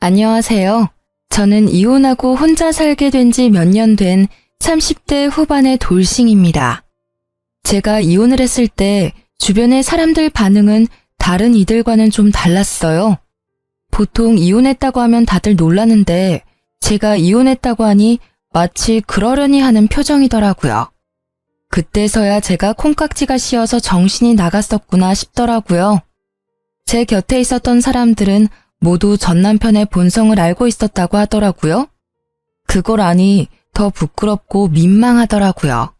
안녕하세요. 저는 이혼하고 혼자 살게 된 지 몇 년 된 30대 후반의 돌싱입니다. 제가 이혼을 했을 때 주변의 사람들 반응은 다른 이들과는 좀 달랐어요. 보통 이혼했다고 하면 다들 놀라는데 제가 이혼했다고 하니 마치 그러려니 하는 표정이더라고요. 그때서야 제가 콩깍지가 씌어서 정신이 나갔었구나 싶더라고요. 제 곁에 있었던 사람들은 모두 전 남편의 본성을 알고 있었다고 하더라고요. 그걸 아니 더 부끄럽고 민망하더라고요.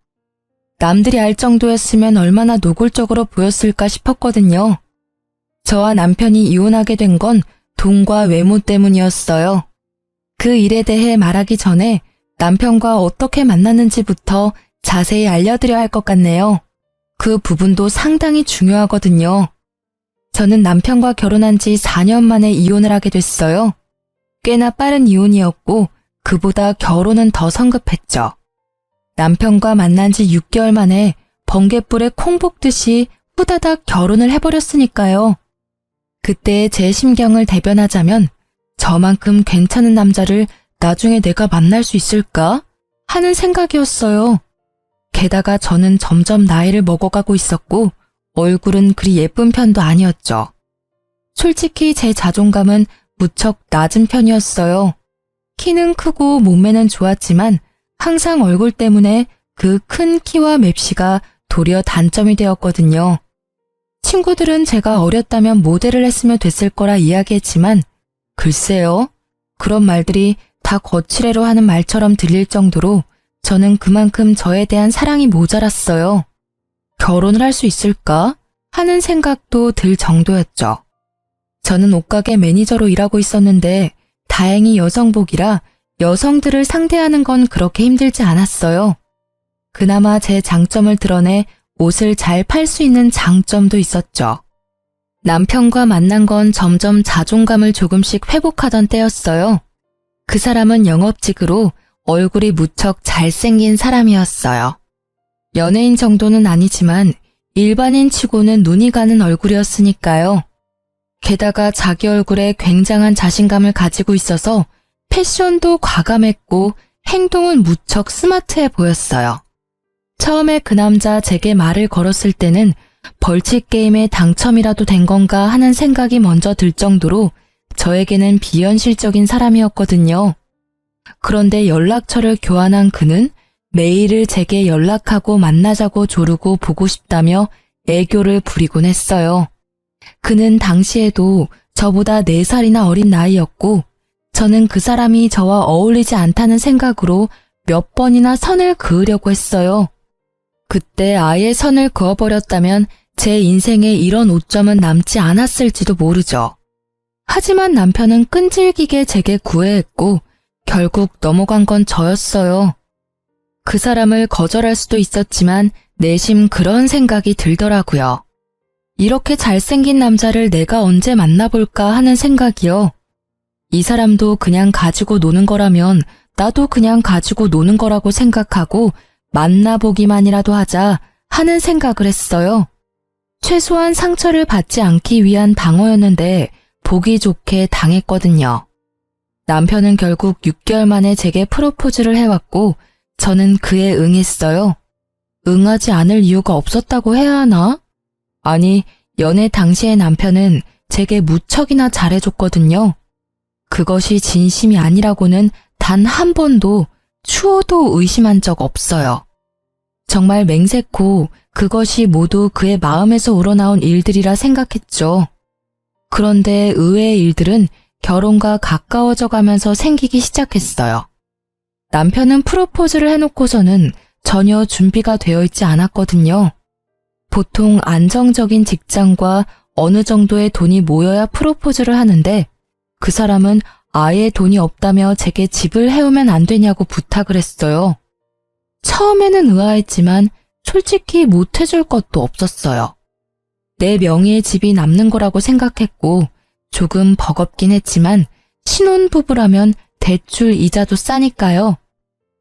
남들이 알 정도였으면 얼마나 노골적으로 보였을까 싶었거든요. 저와 남편이 이혼하게 된 건 돈과 외모 때문이었어요. 그 일에 대해 말하기 전에 남편과 어떻게 만났는지부터 자세히 알려드려야 할 것 같네요. 그 부분도 상당히 중요하거든요. 저는 남편과 결혼한 지 4년 만에 이혼을 하게 됐어요. 꽤나 빠른 이혼이었고 그보다 결혼은 더 성급했죠. 남편과 만난 지 6개월 만에 번갯불에 콩 볶듯이 후다닥 결혼을 해버렸으니까요. 그때의 제 심경을 대변하자면 저만큼 괜찮은 남자를 나중에 내가 만날 수 있을까 하는 생각이었어요. 게다가 저는 점점 나이를 먹어가고 있었고 얼굴은 그리 예쁜 편도 아니었죠. 솔직히 제 자존감은 무척 낮은 편이었어요. 키는 크고 몸매는 좋았지만 항상 얼굴 때문에 그 큰 키와 맵시가 도리어 단점이 되었거든요. 친구들은 제가 어렸다면 모델을 했으면 됐을 거라 이야기했지만 글쎄요. 그런 말들이 다 거칠애로 하는 말처럼 들릴 정도로 저는 그만큼 저에 대한 사랑이 모자랐어요. 결혼을 할 수 있을까 하는 생각도 들 정도였죠. 저는 옷가게 매니저로 일하고 있었는데 다행히 여성복이라 여성들을 상대하는 건 그렇게 힘들지 않았어요. 그나마 제 장점을 드러내 옷을 잘 팔 수 있는 장점도 있었죠. 남편과 만난 건 점점 자존감을 조금씩 회복하던 때였어요. 그 사람은 영업직으로 얼굴이 무척 잘생긴 사람이었어요. 연예인 정도는 아니지만 일반인 치고는 눈이 가는 얼굴이었으니까요. 게다가 자기 얼굴에 굉장한 자신감을 가지고 있어서 패션도 과감했고 행동은 무척 스마트해 보였어요. 처음에 그 남자 제게 말을 걸었을 때는 벌칙 게임에 당첨이라도 된 건가 하는 생각이 먼저 들 정도로 저에게는 비현실적인 사람이었거든요. 그런데 연락처를 교환한 그는 메일을 제게 연락하고 만나자고 조르고 보고 싶다며 애교를 부리곤 했어요. 그는 당시에도 저보다 4살이나 어린 나이였고 저는 그 사람이 저와 어울리지 않다는 생각으로 몇 번이나 선을 그으려고 했어요. 그때 아예 선을 그어버렸다면 제 인생에 이런 오점은 남지 않았을지도 모르죠. 하지만 남편은 끈질기게 제게 구애했고 결국 넘어간 건 저였어요. 그 사람을 거절할 수도 있었지만 내심 그런 생각이 들더라고요. 이렇게 잘생긴 남자를 내가 언제 만나볼까 하는 생각이요. 이 사람도 그냥 가지고 노는 거라면 나도 그냥 가지고 노는 거라고 생각하고 만나보기만이라도 하자 하는 생각을 했어요. 최소한 상처를 받지 않기 위한 방어였는데 보기 좋게 당했거든요. 남편은 결국 6개월 만에 제게 프로포즈를 해왔고 저는 그에 응했어요. 응하지 않을 이유가 없었다고 해야 하나? 아니, 연애 당시의 남편은 제게 무척이나 잘해줬거든요. 그것이 진심이 아니라고는 단 한 번도 추호도 의심한 적 없어요. 정말 맹세코 그것이 모두 그의 마음에서 우러나온 일들이라 생각했죠. 그런데 의외의 일들은 결혼과 가까워져 가면서 생기기 시작했어요. 남편은 프로포즈를 해놓고서는 전혀 준비가 되어 있지 않았거든요. 보통 안정적인 직장과 어느 정도의 돈이 모여야 프로포즈를 하는데 그 사람은 아예 돈이 없다며 제게 집을 해오면 안 되냐고 부탁을 했어요. 처음에는 의아했지만 솔직히 못해줄 것도 없었어요. 내 명의의 집이 남는 거라고 생각했고 조금 버겁긴 했지만 신혼부부라면 대출 이자도 싸니까요.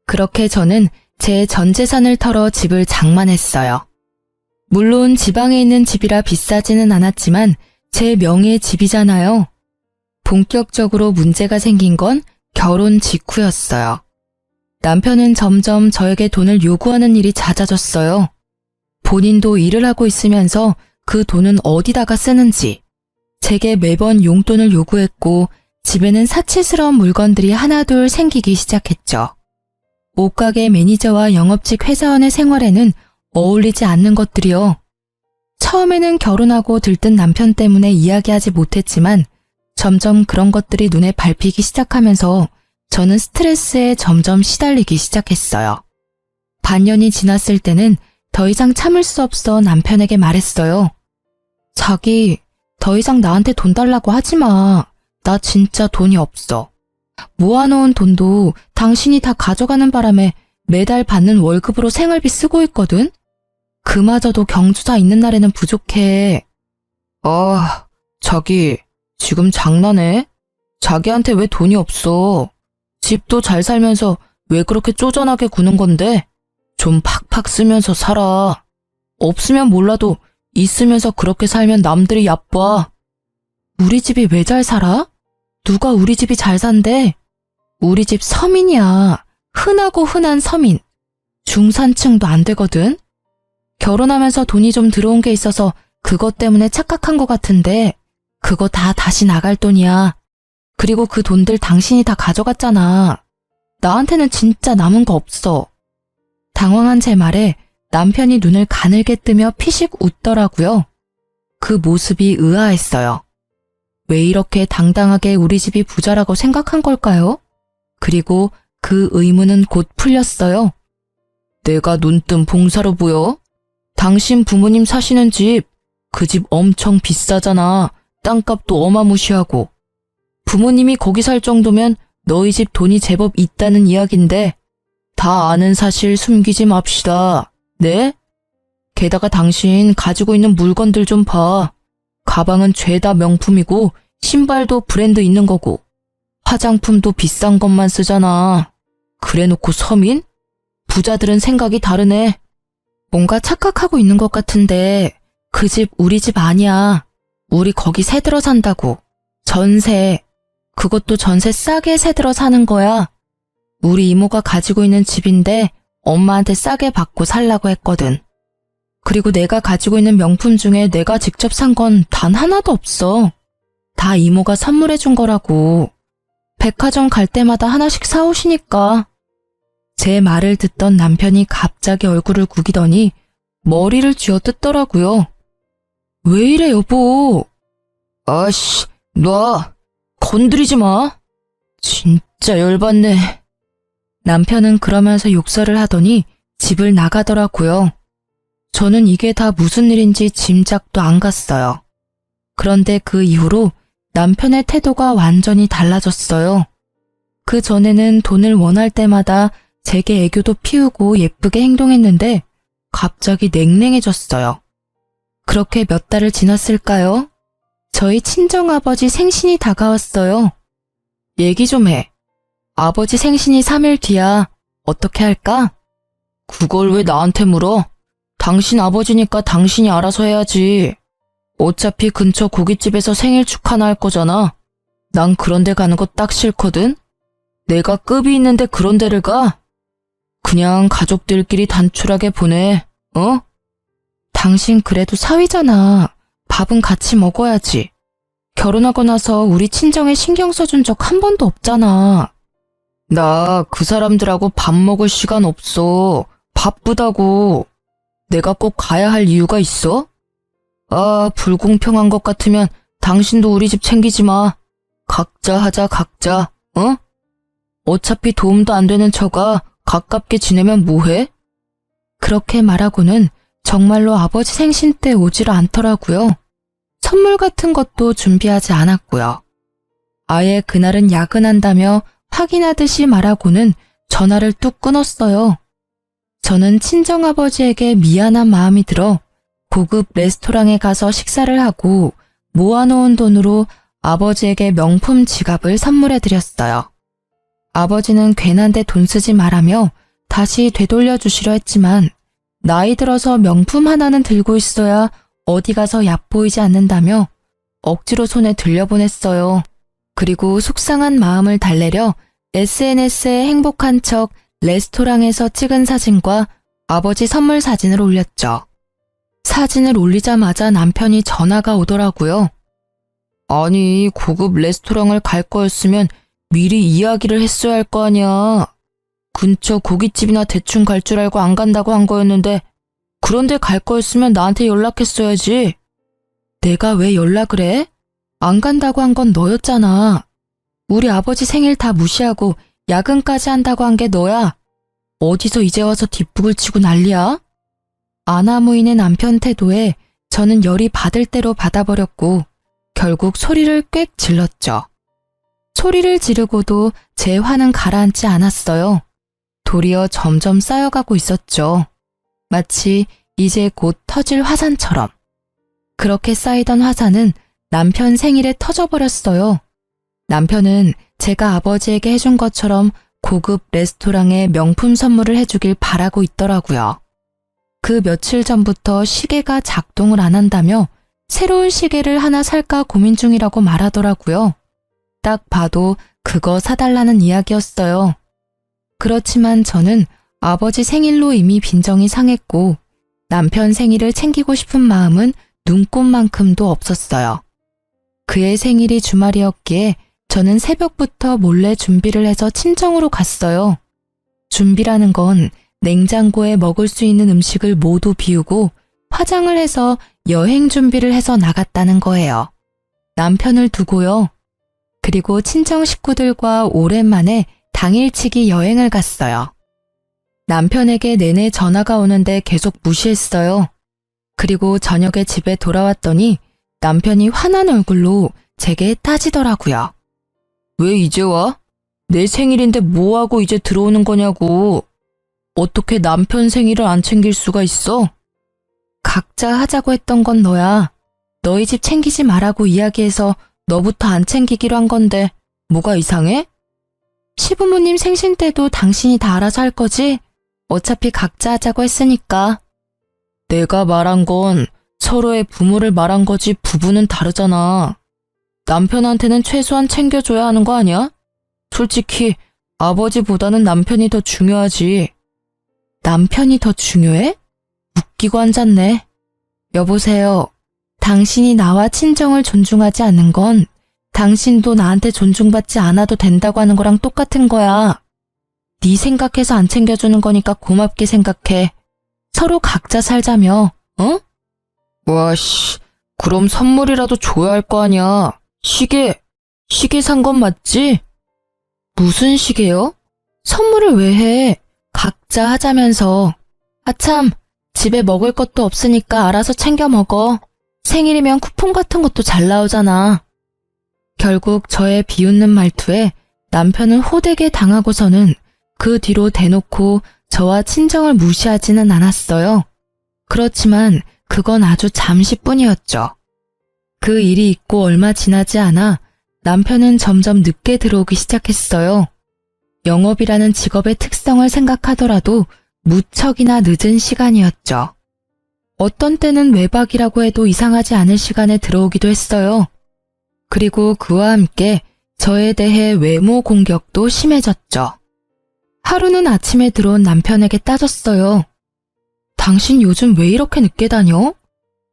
그렇게 저는 제 전 재산을 털어 집을 장만했어요. 물론 지방에 있는 집이라 비싸지는 않았지만 제 명의의 집이잖아요. 본격적으로 문제가 생긴 건 결혼 직후였어요. 남편은 점점 저에게 돈을 요구하는 일이 잦아졌어요. 본인도 일을 하고 있으면서 그 돈은 어디다가 쓰는지, 제게 매번 용돈을 요구했고 집에는 사치스러운 물건들이 하나둘 생기기 시작했죠. 옷가게 매니저와 영업직 회사원의 생활에는 어울리지 않는 것들이요. 처음에는 결혼하고 들뜬 남편 때문에 이야기하지 못했지만 점점 그런 것들이 눈에 밟히기 시작하면서 저는 스트레스에 점점 시달리기 시작했어요. 반년이 지났을 때는 더 이상 참을 수 없어 남편에게 말했어요. 자기, 더 이상 나한테 돈 달라고 하지 마. 나 진짜 돈이 없어. 모아놓은 돈도 당신이 다 가져가는 바람에 매달 받는 월급으로 생활비 쓰고 있거든? 그마저도 경주사 있는 날에는 부족해. 자기, 지금 장난해? 자기한테 왜 돈이 없어? 집도 잘 살면서 왜 그렇게 쪼잔하게 구는 건데? 좀 팍팍 쓰면서 살아. 없으면 몰라도 있으면서 그렇게 살면 남들이 얕봐. 우리 집이 왜 잘 살아? 누가 우리 집이 잘 산대? 우리 집 서민이야. 흔하고 흔한 서민. 중산층도 안 되거든? 결혼하면서 돈이 좀 들어온 게 있어서 그것 때문에 착각한 것 같은데 그거 다 다시 나갈 돈이야. 그리고 그 돈들 당신이 다 가져갔잖아. 나한테는 진짜 남은 거 없어. 당황한 제 말에 남편이 눈을 가늘게 뜨며 피식 웃더라고요. 그 모습이 의아했어요. 왜 이렇게 당당하게 우리 집이 부자라고 생각한 걸까요? 그리고 그 의문은 곧 풀렸어요. 내가 눈뜬 봉사로 보여? 당신 부모님 사시는 집, 그 집 엄청 비싸잖아. 땅값도 어마무시하고. 부모님이 거기 살 정도면 너희 집 돈이 제법 있다는 이야긴데 다 아는 사실 숨기지 맙시다. 네? 게다가 당신 가지고 있는 물건들 좀 봐. 가방은 죄다 명품이고 신발도 브랜드 있는 거고 화장품도 비싼 것만 쓰잖아. 그래놓고 서민? 부자들은 생각이 다르네. 뭔가 착각하고 있는 것 같은데 그 집 우리 집 아니야. 우리 거기 새 들어 산다고. 전세. 그것도 전세 싸게 새 들어 사는 거야. 우리 이모가 가지고 있는 집인데 엄마한테 싸게 받고 살라고 했거든. 그리고 내가 가지고 있는 명품 중에 내가 직접 산 건 단 하나도 없어. 다 이모가 선물해 준 거라고. 백화점 갈 때마다 하나씩 사오시니까. 제 말을 듣던 남편이 갑자기 얼굴을 구기더니 머리를 쥐어뜯더라고요. 왜 이래 여보? 아씨, 놔. 건드리지 마. 진짜 열받네. 남편은 그러면서 욕설을 하더니 집을 나가더라고요. 저는 이게 다 무슨 일인지 짐작도 안 갔어요. 그런데 그 이후로 남편의 태도가 완전히 달라졌어요. 그 전에는 돈을 원할 때마다 제게 애교도 피우고 예쁘게 행동했는데 갑자기 냉랭해졌어요. 그렇게 몇 달을 지났을까요? 저희 친정아버지 생신이 다가왔어요. 얘기 좀 해. 아버지 생신이 3일 뒤야. 어떻게 할까? 그걸 왜 나한테 물어? 당신 아버지니까 당신이 알아서 해야지. 어차피 근처 고깃집에서 생일 축하나 할 거잖아. 난 그런 데 가는 거 딱 싫거든? 내가 급이 있는데 그런 데를 가? 그냥 가족들끼리 단촐하게 보내, 어? 당신 그래도 사위잖아. 밥은 같이 먹어야지. 결혼하고 나서 우리 친정에 신경 써준 적 한 번도 없잖아. 나 그 사람들하고 밥 먹을 시간 없어. 바쁘다고. 내가 꼭 가야 할 이유가 있어? 아, 불공평한 것 같으면 당신도 우리 집 챙기지 마. 각자 하자, 각자, 어? 어차피 도움도 안 되는 처가 가깝게 지내면 뭐해? 그렇게 말하고는 정말로 아버지 생신 때 오지를 않더라고요. 선물 같은 것도 준비하지 않았고요. 아예 그날은 야근한다며 확인하듯이 말하고는 전화를 뚝 끊었어요. 저는 친정아버지에게 미안한 마음이 들어 고급 레스토랑에 가서 식사를 하고 모아놓은 돈으로 아버지에게 명품 지갑을 선물해드렸어요. 아버지는 괜한데 돈 쓰지 말라며 다시 되돌려 주시려 했지만 나이 들어서 명품 하나는 들고 있어야 어디 가서 얕보이지 않는다며 억지로 손에 들려보냈어요. 그리고 속상한 마음을 달래려 SNS에 행복한 척 레스토랑에서 찍은 사진과 아버지 선물 사진을 올렸죠. 사진을 올리자마자 남편이 전화가 오더라고요. 아니, 고급 레스토랑을 갈 거였으면 미리 이야기를 했어야 할 거 아니야. 근처 고깃집이나 대충 갈 줄 알고 안 간다고 한 거였는데 그런데 갈 거였으면 나한테 연락했어야지. 내가 왜 연락을 해? 안 간다고 한 건 너였잖아. 우리 아버지 생일 다 무시하고 야근까지 한다고 한 게 너야. 어디서 이제 와서 뒷북을 치고 난리야? 아나무인의 남편 태도에 저는 열이 받을 대로 받아버렸고 결국 소리를 꽥 질렀죠. 소리를 지르고도 제 화는 가라앉지 않았어요. 도리어 점점 쌓여가고 있었죠. 마치 이제 곧 터질 화산처럼. 그렇게 쌓이던 화산은 남편 생일에 터져버렸어요. 남편은 제가 아버지에게 해준 것처럼 고급 레스토랑에 명품 선물을 해주길 바라고 있더라고요. 그 며칠 전부터 시계가 작동을 안 한다며 새로운 시계를 하나 살까 고민 중이라고 말하더라고요. 딱 봐도 그거 사달라는 이야기였어요. 그렇지만 저는 아버지 생일로 이미 빈정이 상했고 남편 생일을 챙기고 싶은 마음은 눈꼽만큼도 없었어요. 그의 생일이 주말이었기에 저는 새벽부터 몰래 준비를 해서 친정으로 갔어요. 준비라는 건 냉장고에 먹을 수 있는 음식을 모두 비우고 화장을 해서 여행 준비를 해서 나갔다는 거예요. 남편을 두고요. 그리고 친정 식구들과 오랜만에 당일치기 여행을 갔어요. 남편에게 내내 전화가 오는데 계속 무시했어요. 그리고 저녁에 집에 돌아왔더니 남편이 화난 얼굴로 제게 따지더라고요. 왜 이제 와? 내 생일인데 뭐하고 이제 들어오는 거냐고. 어떻게 남편 생일을 안 챙길 수가 있어? 각자 하자고 했던 건 너야. 너희 집 챙기지 말라고 이야기해서 너부터 안 챙기기로 한 건데 뭐가 이상해? 시부모님 생신 때도 당신이 다 알아서 할 거지? 어차피 각자 하자고 했으니까. 내가 말한 건 서로의 부모를 말한 거지 부부는 다르잖아. 남편한테는 최소한 챙겨줘야 하는 거 아니야? 솔직히 아버지보다는 남편이 더 중요하지. 남편이 더 중요해? 웃기고 앉았네. 여보세요. 당신이 나와 친정을 존중하지 않는 건 당신도 나한테 존중받지 않아도 된다고 하는 거랑 똑같은 거야. 네 생각해서 안 챙겨주는 거니까 고맙게 생각해. 서로 각자 살자며, 어? 와씨, 그럼 선물이라도 줘야 할 거 아니야. 시계 산 건 맞지? 무슨 시계요? 선물을 왜 해? 각자 하자면서. 아참, 집에 먹을 것도 없으니까 알아서 챙겨 먹어. 생일이면 쿠폰 같은 것도 잘 나오잖아. 결국 저의 비웃는 말투에 남편은 호되게 당하고서는 그 뒤로 대놓고 저와 친정을 무시하지는 않았어요. 그렇지만 그건 아주 잠시뿐이었죠. 그 일이 있고 얼마 지나지 않아 남편은 점점 늦게 들어오기 시작했어요. 영업이라는 직업의 특성을 생각하더라도 무척이나 늦은 시간이었죠. 어떤 때는 외박이라고 해도 이상하지 않을 시간에 들어오기도 했어요. 그리고 그와 함께 저에 대해 외모 공격도 심해졌죠. 하루는 아침에 들어온 남편에게 따졌어요. 당신 요즘 왜 이렇게 늦게 다녀?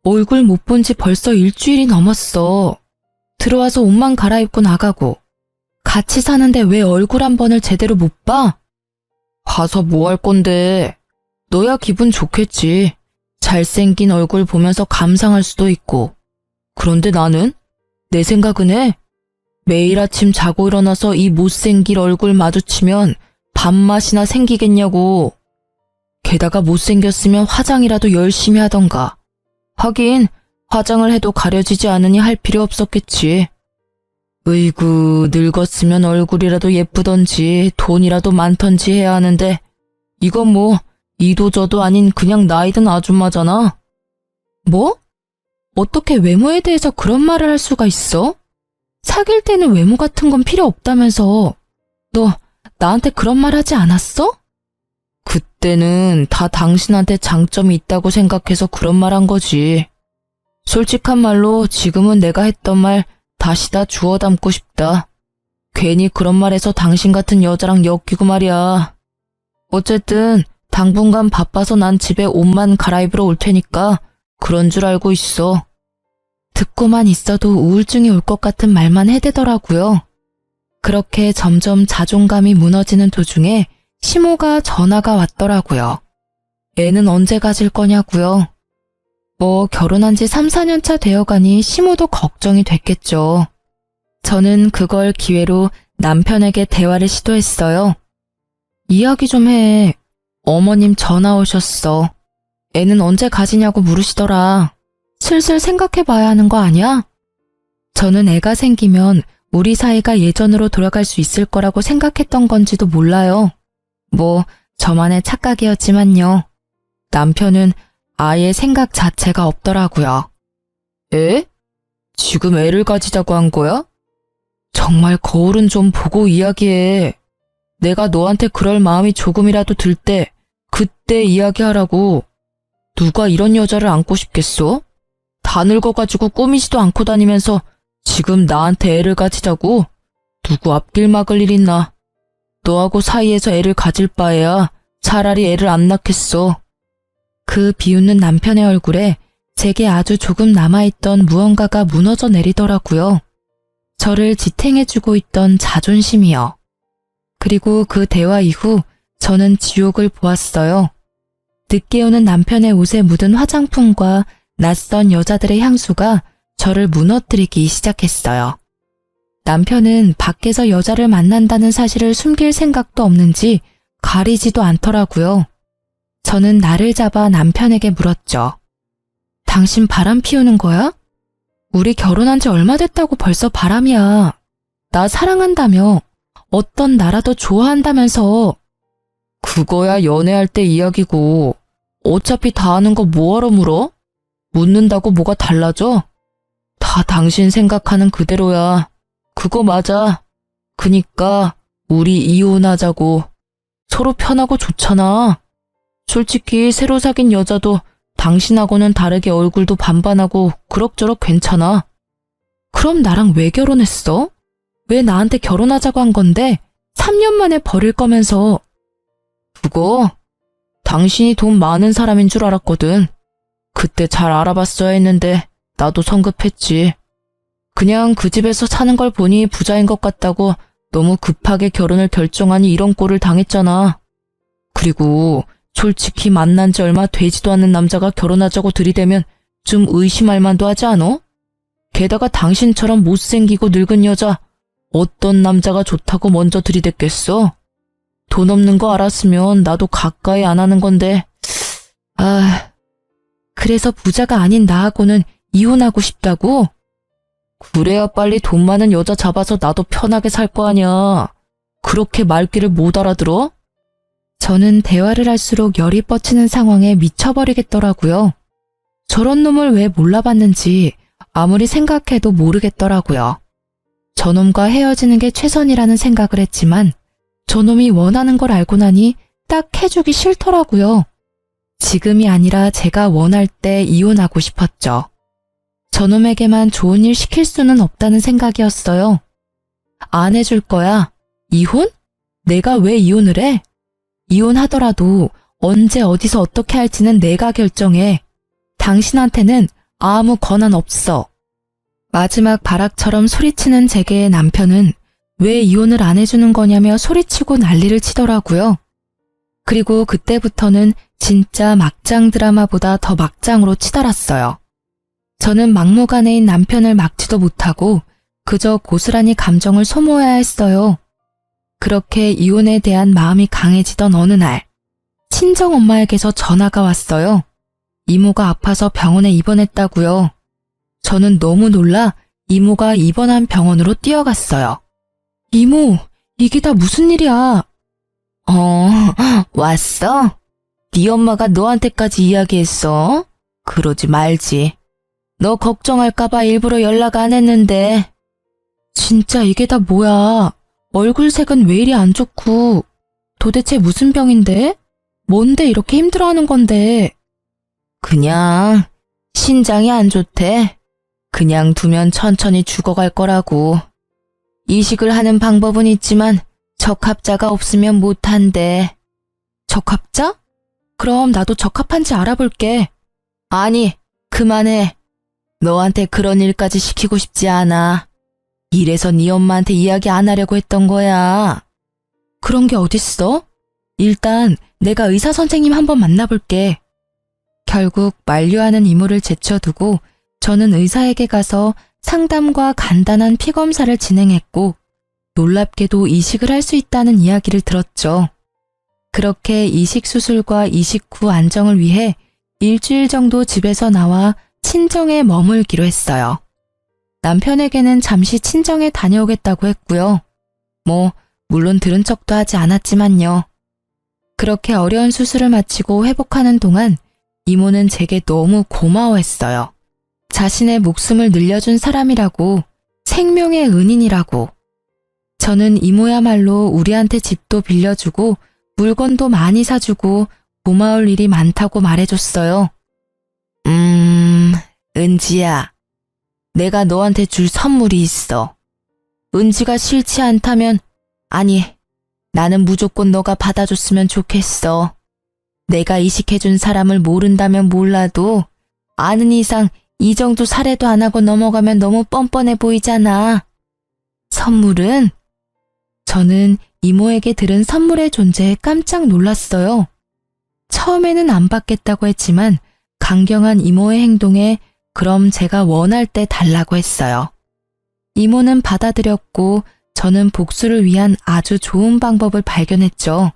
얼굴 못 본 지 벌써 일주일이 넘었어. 들어와서 옷만 갈아입고 나가고. 같이 사는데 왜 얼굴 한 번을 제대로 못 봐? 봐서 뭐 할 건데. 너야 기분 좋겠지. 잘생긴 얼굴 보면서 감상할 수도 있고. 그런데 나는? 내 생각은 해. 매일 아침 자고 일어나서 이 못생길 얼굴 마주치면 밥맛이나 생기겠냐고. 게다가 못생겼으면 화장이라도 열심히 하던가. 하긴 화장을 해도 가려지지 않으니 할 필요 없었겠지. 으이구, 늙었으면 얼굴이라도 예쁘던지 돈이라도 많던지 해야 하는데 이건 뭐 이도저도 아닌 그냥 나이 든 아줌마잖아. 뭐? 어떻게 외모에 대해서 그런 말을 할 수가 있어? 사귈 때는 외모 같은 건 필요 없다면서. 너 나한테 그런 말 하지 않았어? 그때는 다 당신한테 장점이 있다고 생각해서 그런 말 한 거지. 솔직한 말로 지금은 내가 했던 말 다시 다 주워 담고 싶다. 괜히 그런 말해서 당신 같은 여자랑 엮이고 말이야. 어쨌든 당분간 바빠서 난 집에 옷만 갈아입으러 올 테니까 그런 줄 알고 있어. 듣고만 있어도 우울증이 올 것 같은 말만 해대더라고요. 그렇게 점점 자존감이 무너지는 도중에 시모가 전화가 왔더라고요. 애는 언제 가질 거냐고요. 뭐 결혼한 지 3, 4년 차 되어가니 시모도 걱정이 됐겠죠. 저는 그걸 기회로 남편에게 대화를 시도했어요. 이야기 좀 해. 어머님 전화 오셨어. 애는 언제 가지냐고 물으시더라. 슬슬 생각해봐야 하는 거 아니야? 저는 애가 생기면 우리 사이가 예전으로 돌아갈 수 있을 거라고 생각했던 건지도 몰라요. 뭐 저만의 착각이었지만요. 남편은 아예 생각 자체가 없더라고요. 에? 지금 애를 가지자고 한 거야? 정말 거울은 좀 보고 이야기해. 내가 너한테 그럴 마음이 조금이라도 들 때 그때 이야기하라고. 누가 이런 여자를 안고 싶겠어? 다 늙어가지고 꾸미지도 않고 다니면서 지금 나한테 애를 가지자고? 누구 앞길 막을 일 있나? 너하고 사이에서 애를 가질 바에야 차라리 애를 안 낳겠어. 그 비웃는 남편의 얼굴에 제게 아주 조금 남아있던 무언가가 무너져 내리더라고요. 저를 지탱해주고 있던 자존심이요. 그리고 그 대화 이후 저는 지옥을 보았어요. 늦게 오는 남편의 옷에 묻은 화장품과 낯선 여자들의 향수가 저를 무너뜨리기 시작했어요. 남편은 밖에서 여자를 만난다는 사실을 숨길 생각도 없는지 가리지도 않더라고요. 저는 나를 잡아 남편에게 물었죠. 당신 바람 피우는 거야? 우리 결혼한 지 얼마 됐다고 벌써 바람이야. 나 사랑한다며. 어떤 나라도 좋아한다면서. 그거야 연애할 때 이야기고 어차피 다 아는 거 뭐하러 물어? 묻는다고 뭐가 달라져? 다 당신 생각하는 그대로야. 그거 맞아. 그니까 우리 이혼하자고. 서로 편하고 좋잖아. 솔직히 새로 사귄 여자도 당신하고는 다르게 얼굴도 반반하고 그럭저럭 괜찮아. 그럼 나랑 왜 결혼했어? 왜 나한테 결혼하자고 한 건데 3년 만에 버릴 거면서. 그거 당신이 돈 많은 사람인 줄 알았거든. 그때 잘 알아봤어야 했는데 나도 성급했지. 그냥 그 집에서 사는 걸 보니 부자인 것 같다고 너무 급하게 결혼을 결정하니 이런 꼴을 당했잖아. 그리고 솔직히 만난 지 얼마 되지도 않는 남자가 결혼하자고 들이대면 좀 의심할 만도 하지 않어? 게다가 당신처럼 못생기고 늙은 여자 어떤 남자가 좋다고 먼저 들이댔겠어? 돈 없는 거 알았으면 나도 가까이 안 하는 건데. 그래서 부자가 아닌 나하고는 이혼하고 싶다고? 그래야 빨리 돈 많은 여자 잡아서 나도 편하게 살 거 아니야. 그렇게 말귀를 못 알아들어? 저는 대화를 할수록 열이 뻗치는 상황에 미쳐버리겠더라고요. 저런 놈을 왜 몰라봤는지 아무리 생각해도 모르겠더라고요. 저놈과 헤어지는 게 최선이라는 생각을 했지만 저놈이 원하는 걸 알고 나니 딱 해주기 싫더라고요. 지금이 아니라 제가 원할 때 이혼하고 싶었죠. 저놈에게만 좋은 일 시킬 수는 없다는 생각이었어요. 안 해줄 거야. 이혼? 내가 왜 이혼을 해? 이혼하더라도 언제 어디서 어떻게 할지는 내가 결정해. 당신한테는 아무 권한 없어. 마지막 발악처럼 소리치는 제게 남편은 왜 이혼을 안 해주는 거냐며 소리치고 난리를 치더라고요. 그리고 그때부터는 진짜 막장 드라마보다 더 막장으로 치달았어요. 저는 막무가내인 남편을 막지도 못하고 그저 고스란히 감정을 소모해야 했어요. 그렇게 이혼에 대한 마음이 강해지던 어느 날, 친정엄마에게서 전화가 왔어요. 이모가 아파서 병원에 입원했다고요. 저는 너무 놀라 이모가 입원한 병원으로 뛰어갔어요. 이모, 이게 다 무슨 일이야? 왔어? 네 엄마가 너한테까지 이야기했어? 그러지 말지. 너 걱정할까봐 일부러 연락 안 했는데. 진짜 이게 다 뭐야? 얼굴색은 왜 이리 안 좋고. 도대체 무슨 병인데? 뭔데 이렇게 힘들어하는 건데? 그냥 신장이 안 좋대. 그냥 두면 천천히 죽어갈 거라고. 이식을 하는 방법은 있지만 적합자가 없으면 못한대. 적합자? 그럼 나도 적합한지 알아볼게. 아니, 그만해. 너한테 그런 일까지 시키고 싶지 않아. 이래서 네 엄마한테 이야기 안 하려고 했던 거야. 그런 게 어딨어? 일단 내가 의사 선생님 한번 만나볼게. 결국 만류하는 이모를 제쳐두고 저는 의사에게 가서 상담과 간단한 피 검사를 진행했고 놀랍게도 이식을 할 수 있다는 이야기를 들었죠. 그렇게 이식 수술과 이식 후 안정을 위해 일주일 정도 집에서 나와 친정에 머물기로 했어요. 남편에게는 잠시 친정에 다녀오겠다고 했고요. 물론 들은 척도 하지 않았지만요. 그렇게 어려운 수술을 마치고 회복하는 동안 이모는 제게 너무 고마워했어요. 자신의 목숨을 늘려준 사람이라고, 생명의 은인이라고. 저는 이모야말로 우리한테 집도 빌려주고 물건도 많이 사주고 고마울 일이 많다고 말해줬어요. 은지야, 내가 너한테 줄 선물이 있어. 은지가 싫지 않다면, 아니, 나는 무조건 너가 받아줬으면 좋겠어. 내가 이식해준 사람을 모른다면 몰라도 아는 이상 이 정도 살해도 안 하고 넘어가면 너무 뻔뻔해 보이잖아. 선물은? 저는 이모에게 들은 선물의 존재에 깜짝 놀랐어요. 처음에는 안 받겠다고 했지만 강경한 이모의 행동에 그럼 제가 원할 때 달라고 했어요. 이모는 받아들였고 저는 복수를 위한 아주 좋은 방법을 발견했죠.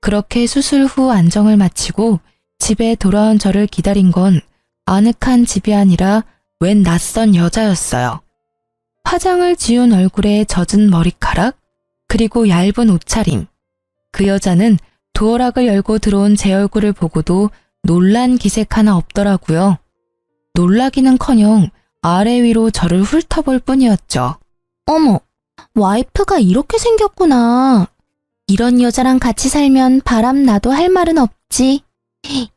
그렇게 수술 후 안정을 마치고 집에 돌아온 저를 기다린 건 아늑한 집이 아니라 웬 낯선 여자였어요. 화장을 지운 얼굴에 젖은 머리카락, 그리고 얇은 옷차림. 그 여자는 도어락을 열고 들어온 제 얼굴을 보고도 놀란 기색 하나 없더라고요. 놀라기는커녕 아래 위로 저를 훑어볼 뿐이었죠. 어머, 와이프가 이렇게 생겼구나. 이런 여자랑 같이 살면 바람 나도 할 말은 없지.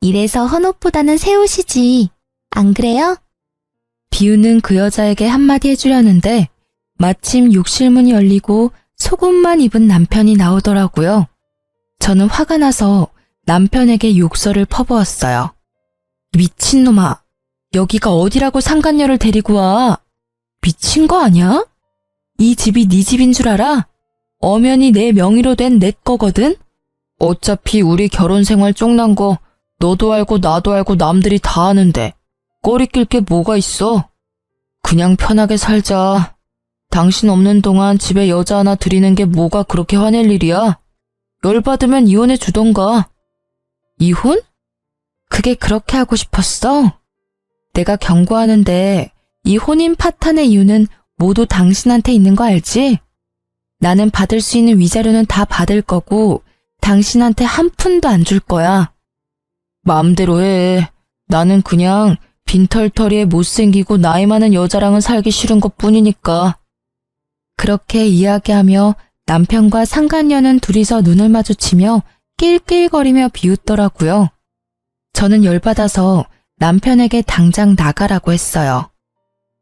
이래서 헌옷보다는 새 옷이지. 안 그래요? 비우는 그 여자에게 한마디 해주려는데 마침 욕실 문이 열리고 속옷만 입은 남편이 나오더라고요. 저는 화가 나서 남편에게 욕설을 퍼부었어요. 미친놈아, 여기가 어디라고 상간녀를 데리고 와? 미친 거 아니야? 이 집이 네 집인 줄 알아? 엄연히 내 명의로 된 내 거거든? 어차피 우리 결혼 생활 쪽난 거 너도 알고 나도 알고 남들이 다 아는데 꼬리 낄 게 뭐가 있어? 그냥 편하게 살자. 당신 없는 동안 집에 여자 하나 들이는 게 뭐가 그렇게 화낼 일이야? 열받으면 이혼해 주던가. 이혼? 그게 그렇게 하고 싶었어? 내가 경고하는데 이 혼인 파탄의 이유는 모두 당신한테 있는 거 알지? 나는 받을 수 있는 위자료는 다 받을 거고 당신한테 한 푼도 안 줄 거야. 마음대로 해. 나는 그냥 빈털터리에 못생기고 나이 많은 여자랑은 살기 싫은 것 뿐이니까. 그렇게 이야기하며 남편과 상간녀는 둘이서 눈을 마주치며 낄낄거리며 비웃더라고요. 저는 열받아서 남편에게 당장 나가라고 했어요.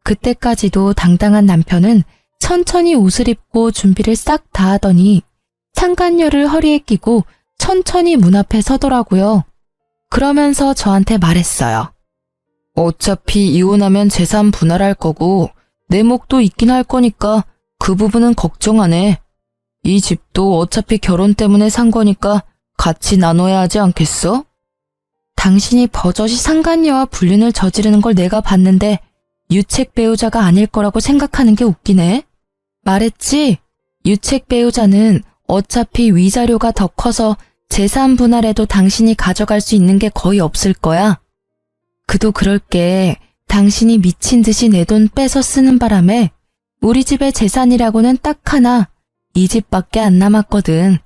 그때까지도 당당한 남편은 천천히 옷을 입고 준비를 싹 다 하더니 상간녀를 허리에 끼고 천천히 문 앞에 서더라고요. 그러면서 저한테 말했어요. 어차피 이혼하면 재산 분할할 거고 내 몫도 있긴 할 거니까 그 부분은 걱정 안 해. 이 집도 어차피 결혼 때문에 산 거니까 같이 나눠야 하지 않겠어? 당신이 버젓이 상간녀와 불륜을 저지르는 걸 내가 봤는데 유책 배우자가 아닐 거라고 생각하는 게 웃기네. 말했지? 유책 배우자는 어차피 위자료가 더 커서 재산 분할에도 당신이 가져갈 수 있는 게 거의 없을 거야. 그도 그럴 게 당신이 미친 듯이 내 돈 빼서 쓰는 바람에 우리 집의 재산이라고는 딱 하나, 이 집밖에 안 남았거든.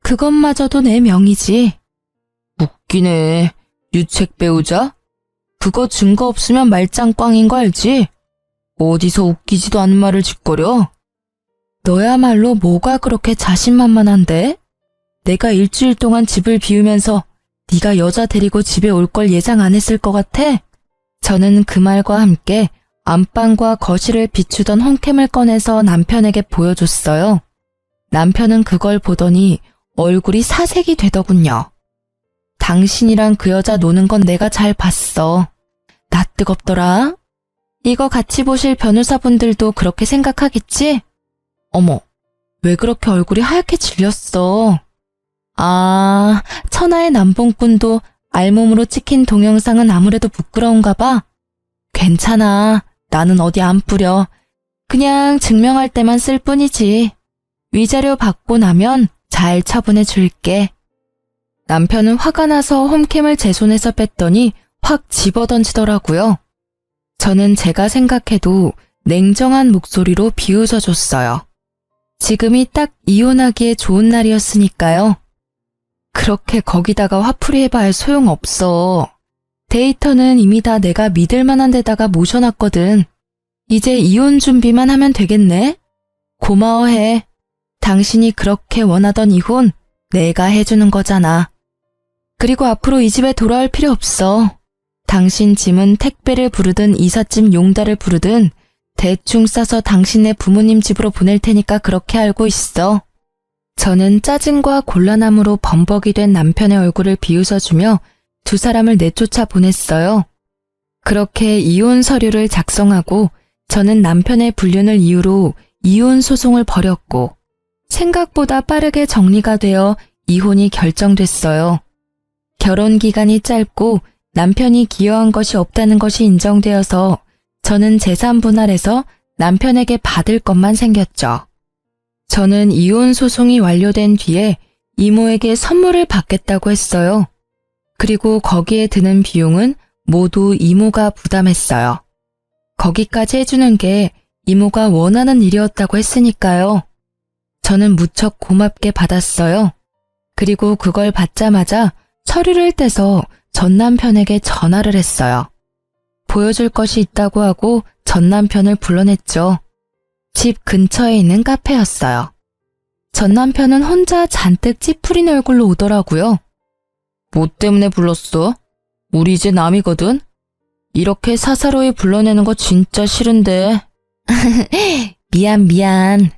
그것마저도 내 명의지. 웃기네. 유책 배우자? 그거 증거 없으면 말짱꽝인 거 알지? 어디서 웃기지도 않은 말을 짓거려? 너야말로 뭐가 그렇게 자신만만한데? 내가 일주일 동안 집을 비우면서 네가 여자 데리고 집에 올 걸 예상 안 했을 것 같아? 저는 그 말과 함께 안방과 거실을 비추던 홈캠을 꺼내서 남편에게 보여줬어요. 남편은 그걸 보더니 얼굴이 사색이 되더군요. 당신이랑 그 여자 노는 건 내가 잘 봤어. 나 뜨겁더라. 이거 같이 보실 변호사분들도 그렇게 생각하겠지? 어머, 왜 그렇게 얼굴이 하얗게 질렸어? 아, 천하의 남봉꾼도 알몸으로 찍힌 동영상은 아무래도 부끄러운가 봐. 괜찮아. 나는 어디 안 뿌려. 그냥 증명할 때만 쓸 뿐이지. 위자료 받고 나면 잘 처분해 줄게. 남편은 화가 나서 홈캠을 제 손에서 뺐더니 확 집어던지더라고요. 저는 제가 생각해도 냉정한 목소리로 비웃어 줬어요. 지금이 딱 이혼하기에 좋은 날이었으니까요. 그렇게 거기다가 화풀이 해봐야 소용없어. 데이터는 이미 다 내가 믿을 만한 데다가 모셔놨거든. 이제 이혼 준비만 하면 되겠네? 고마워해. 당신이 그렇게 원하던 이혼 내가 해주는 거잖아. 그리고 앞으로 이 집에 돌아올 필요 없어. 당신 짐은 택배를 부르든 이삿짐 용달을 부르든 대충 싸서 당신네 부모님 집으로 보낼 테니까 그렇게 알고 있어. 저는 짜증과 곤란함으로 범벅이 된 남편의 얼굴을 비웃어주며 두 사람을 내쫓아 보냈어요. 그렇게 이혼 서류를 작성하고 저는 남편의 불륜을 이유로 이혼 소송을 벌였고 생각보다 빠르게 정리가 되어 이혼이 결정됐어요. 결혼 기간이 짧고 남편이 기여한 것이 없다는 것이 인정되어서 저는 재산 분할해서 남편에게 받을 것만 생겼죠. 저는 이혼 소송이 완료된 뒤에 이모에게 선물을 받겠다고 했어요. 그리고 거기에 드는 비용은 모두 이모가 부담했어요. 거기까지 해주는 게 이모가 원하는 일이었다고 했으니까요. 저는 무척 고맙게 받았어요. 그리고 그걸 받자마자 서류를 떼서 전 남편에게 전화를 했어요. 보여줄 것이 있다고 하고 전 남편을 불러냈죠. 집 근처에 있는 카페였어요. 전 남편은 혼자 잔뜩 찌푸린 얼굴로 오더라고요. 뭐 때문에 불렀어? 우리 이제 남이거든? 이렇게 사사로이 불러내는 거 진짜 싫은데. 미안.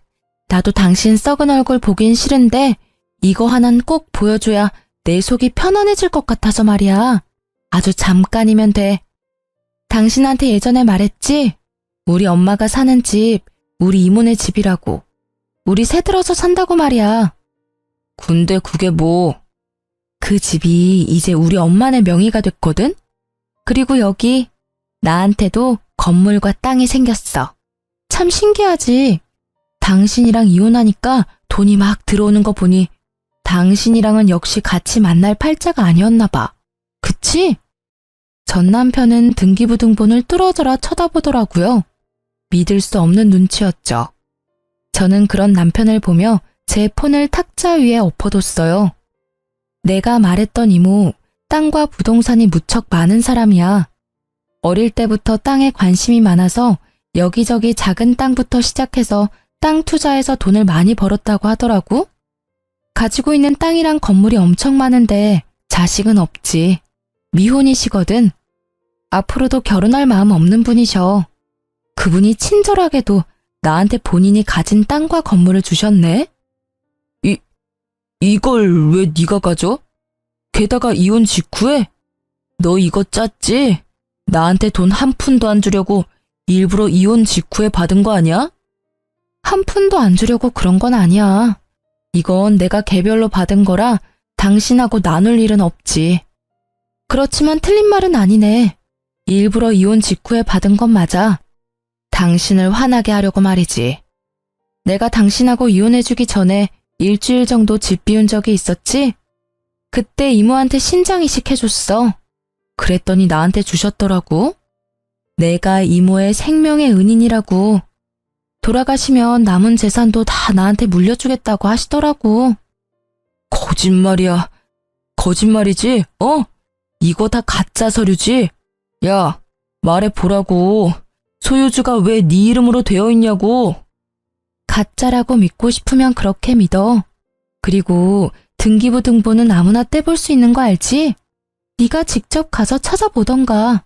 나도 당신 썩은 얼굴 보긴 싫은데 이거 하나는 꼭 보여줘야 내 속이 편안해질 것 같아서 말이야. 아주 잠깐이면 돼. 당신한테 예전에 말했지? 우리 엄마가 사는 집, 우리 이모네 집이라고. 우리 새들어서 산다고 말이야. 근데 그게 뭐? 그 집이 이제 우리 엄마네 명의가 됐거든? 그리고 여기 나한테도 건물과 땅이 생겼어. 참 신기하지? 당신이랑 이혼하니까 돈이 막 들어오는 거 보니 당신이랑은 역시 같이 만날 팔자가 아니었나 봐. 그치? 전 남편은 등기부등본을 뚫어져라 쳐다보더라고요. 믿을 수 없는 눈치였죠. 저는 그런 남편을 보며 제 폰을 탁자 위에 엎어뒀어요. 내가 말했던 이모, 땅과 부동산이 무척 많은 사람이야. 어릴 때부터 땅에 관심이 많아서 여기저기 작은 땅부터 시작해서 땅 투자해서 돈을 많이 벌었다고 하더라고. 가지고 있는 땅이랑 건물이 엄청 많은데 자식은 없지. 미혼이시거든. 앞으로도 결혼할 마음 없는 분이셔. 그분이 친절하게도 나한테 본인이 가진 땅과 건물을 주셨네. 이걸 왜 네가 가져? 게다가 이혼 직후에? 너 이거 짰지? 나한테 돈 한 푼도 안 주려고 일부러 이혼 직후에 받은 거 아니야? 한 푼도 안 주려고 그런 건 아니야. 이건 내가 개별로 받은 거라 당신하고 나눌 일은 없지. 그렇지만 틀린 말은 아니네. 일부러 이혼 직후에 받은 건 맞아. 당신을 화나게 하려고 말이지. 내가 당신하고 이혼해주기 전에 일주일 정도 집 비운 적이 있었지? 그때 이모한테 신장 이식해줬어. 그랬더니 나한테 주셨더라고. 내가 이모의 생명의 은인이라고. 돌아가시면 남은 재산도 다 나한테 물려주겠다고 하시더라고. 거짓말이야. 거짓말이지? 이거 다 가짜 서류지? 야, 말해보라고. 소유주가 왜 네 이름으로 되어 있냐고. 가짜라고 믿고 싶으면 그렇게 믿어. 그리고 등기부등본은 아무나 떼볼 수 있는 거 알지? 네가 직접 가서 찾아보던가.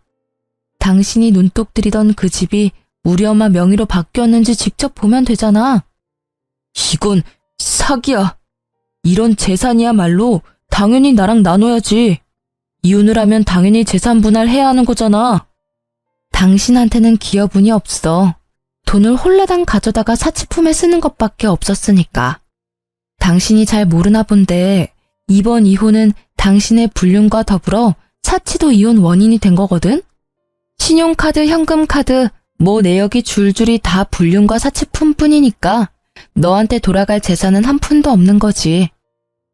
당신이 눈독 들이던 그 집이 우리 엄마 명의로 바뀌었는지 직접 보면 되잖아. 이건 사기야. 이런 재산이야말로 당연히 나랑 나눠야지. 이혼을 하면 당연히 재산 분할해야 하는 거잖아. 당신한테는 기여분이 없어. 돈을 홀라당 가져다가 사치품에 쓰는 것밖에 없었으니까. 당신이 잘 모르나 본데 이번 이혼은 당신의 불륜과 더불어 사치도 이혼 원인이 된 거거든? 신용카드, 현금카드, 뭐 내역이 줄줄이 다 불륜과 사치품뿐이니까 너한테 돌아갈 재산은 한 푼도 없는 거지.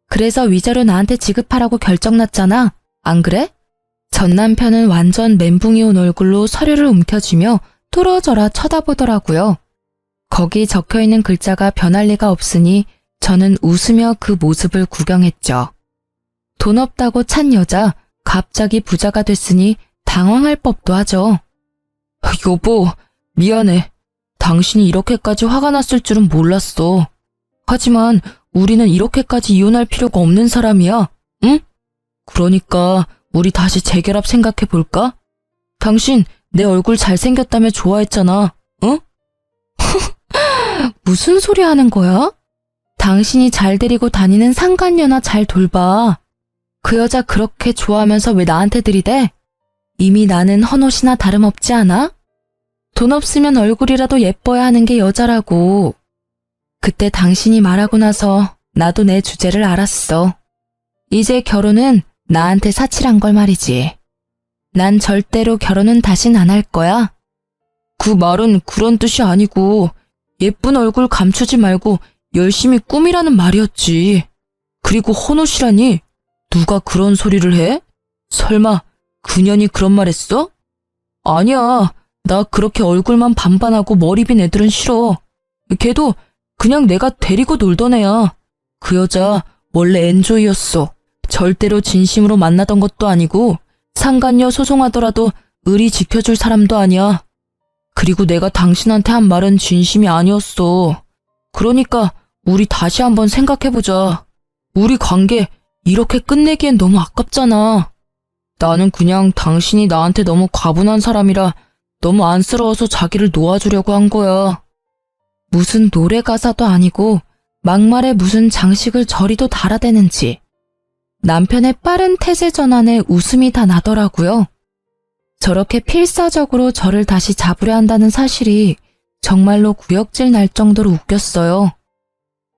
그래서 위자료 나한테 지급하라고 결정났잖아. 안 그래? 전 남편은 완전 멘붕이 온 얼굴로 서류를 움켜쥐며 뚫어져라 쳐다보더라고요. 거기 적혀있는 글자가 변할 리가 없으니 저는 웃으며 그 모습을 구경했죠. 돈 없다고 찬 여자, 갑자기 부자가 됐으니 당황할 법도 하죠. 여보, 미안해. 당신이 이렇게까지 화가 났을 줄은 몰랐어. 하지만 우리는 이렇게까지 이혼할 필요가 없는 사람이야. 응? 그러니까 우리 다시 재결합 생각해볼까? 당신 내 얼굴 잘생겼다며 좋아했잖아. 응? 무슨 소리 하는 거야? 당신이 잘 데리고 다니는 상간녀나 잘 돌봐. 그 여자 그렇게 좋아하면서 왜 나한테 들이대? 이미 나는 헌옷이나 다름없지 않아? 돈 없으면 얼굴이라도 예뻐야 하는 게 여자라고. 그때 당신이 말하고 나서 나도 내 주제를 알았어. 이제 결혼은 나한테 사치란 걸 말이지. 난 절대로 결혼은 다신 안 할 거야. 그 말은 그런 뜻이 아니고 예쁜 얼굴 감추지 말고 열심히 꾸미라는 말이었지. 그리고 헌옷이라니? 누가 그런 소리를 해? 설마 그년이 그런 말 했어? 아니야. 나 그렇게 얼굴만 반반하고 머리 빈 애들은 싫어. 걔도 그냥 내가 데리고 놀던 애야. 그 여자 원래 엔조이였어. 절대로 진심으로 만나던 것도 아니고 상간녀 소송하더라도 의리 지켜줄 사람도 아니야. 그리고 내가 당신한테 한 말은 진심이 아니었어. 그러니까 우리 다시 한번 생각해보자. 우리 관계 이렇게 끝내기엔 너무 아깝잖아. 나는 그냥 당신이 나한테 너무 과분한 사람이라 너무 안쓰러워서 자기를 놓아주려고 한 거야. 무슨 노래 가사도 아니고 막말에 무슨 장식을 저리도 달아대는지. 남편의 빠른 태세 전환에 웃음이 다 나더라고요. 저렇게 필사적으로 저를 다시 잡으려 한다는 사실이 정말로 구역질 날 정도로 웃겼어요.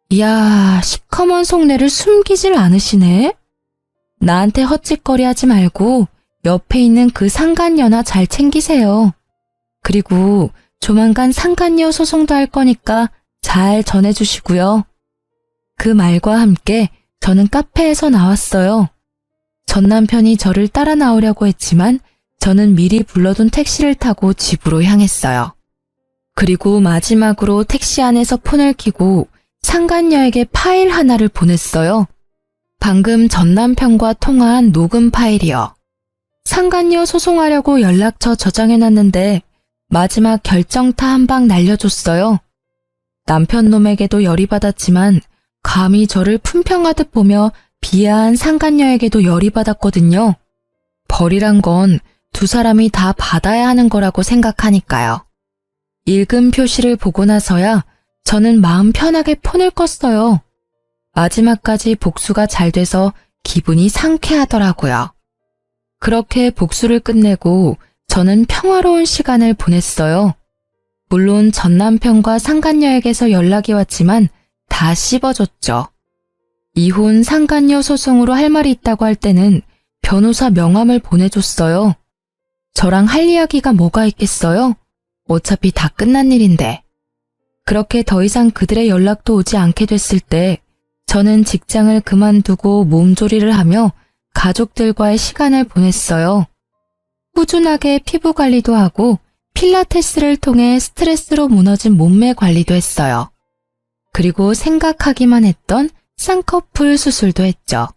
이야, 시커먼 속내를 숨기질 않으시네? 나한테 헛짓거리 하지 말고 옆에 있는 그 상간녀나 잘 챙기세요. 그리고 조만간 상간녀 소송도 할 거니까 잘 전해주시고요. 그 말과 함께 저는 카페에서 나왔어요. 전 남편이 저를 따라 나오려고 했지만 저는 미리 불러둔 택시를 타고 집으로 향했어요. 그리고 마지막으로 택시 안에서 폰을 켜고 상간녀에게 파일 하나를 보냈어요. 방금 전 남편과 통화한 녹음 파일이요. 상간녀 소송하려고 연락처 저장해놨는데 마지막 결정타 한 방 날려줬어요. 남편 놈에게도 열이 받았지만 감히 저를 품평하듯 보며 비하한 상간녀에게도 열이 받았거든요. 벌이란 건 두 사람이 다 받아야 하는 거라고 생각하니까요. 읽은 표시를 보고 나서야 저는 마음 편하게 폰을 껐어요. 마지막까지 복수가 잘 돼서 기분이 상쾌하더라고요. 그렇게 복수를 끝내고 저는 평화로운 시간을 보냈어요. 물론 전 남편과 상간녀에게서 연락이 왔지만 다 씹어줬죠. 이혼 상간녀 소송으로 할 말이 있다고 할 때는 변호사 명함을 보내줬어요. 저랑 할 이야기가 뭐가 있겠어요? 어차피 다 끝난 일인데. 그렇게 더 이상 그들의 연락도 오지 않게 됐을 때 저는 직장을 그만두고 몸조리를 하며 가족들과의 시간을 보냈어요. 꾸준하게 피부 관리도 하고 필라테스를 통해 스트레스로 무너진 몸매 관리도 했어요. 그리고 생각하기만 했던 쌍꺼풀 수술도 했죠.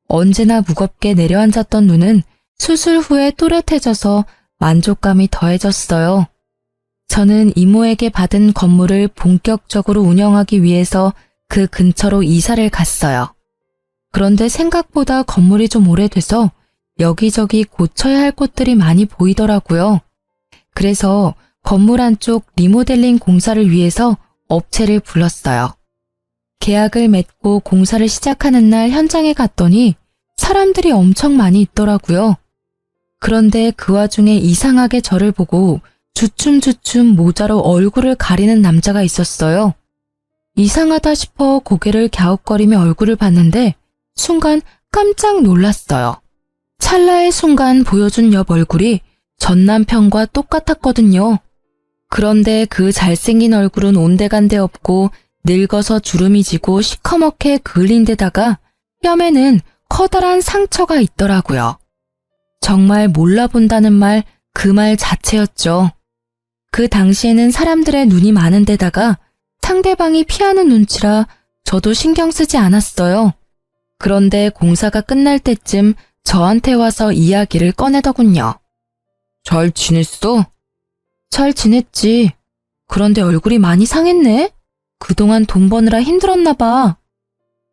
언제나 무겁게 내려앉았던 눈은 수술 후에 또렷해져서 만족감이 더해졌어요. 저는 이모에게 받은 건물을 본격적으로 운영하기 위해서 그 근처로 이사를 갔어요. 그런데 생각보다 건물이 좀 오래돼서 여기저기 고쳐야 할 곳들이 많이 보이더라고요. 그래서 건물 안쪽 리모델링 공사를 위해서 업체를 불렀어요. 계약을 맺고 공사를 시작하는 날 현장에 갔더니 사람들이 엄청 많이 있더라고요. 그런데 그 와중에 이상하게 저를 보고 주춤주춤 모자로 얼굴을 가리는 남자가 있었어요. 이상하다 싶어 고개를 갸웃거리며 얼굴을 봤는데 순간 깜짝 놀랐어요. 찰나의 순간 보여준 옆 얼굴이 전 남편과 똑같았거든요. 그런데 그 잘생긴 얼굴은 온데간데 없고 늙어서 주름이 지고 시커멓게 그을린 데다가 뺨에는 커다란 상처가 있더라고요. 정말 몰라본다는 말, 그 말 자체였죠. 그 당시에는 사람들의 눈이 많은 데다가 상대방이 피하는 눈치라 저도 신경 쓰지 않았어요. 그런데 공사가 끝날 때쯤 저한테 와서 이야기를 꺼내더군요. 잘 지냈어? 잘 지냈지. 그런데 얼굴이 많이 상했네? 그동안 돈 버느라 힘들었나 봐.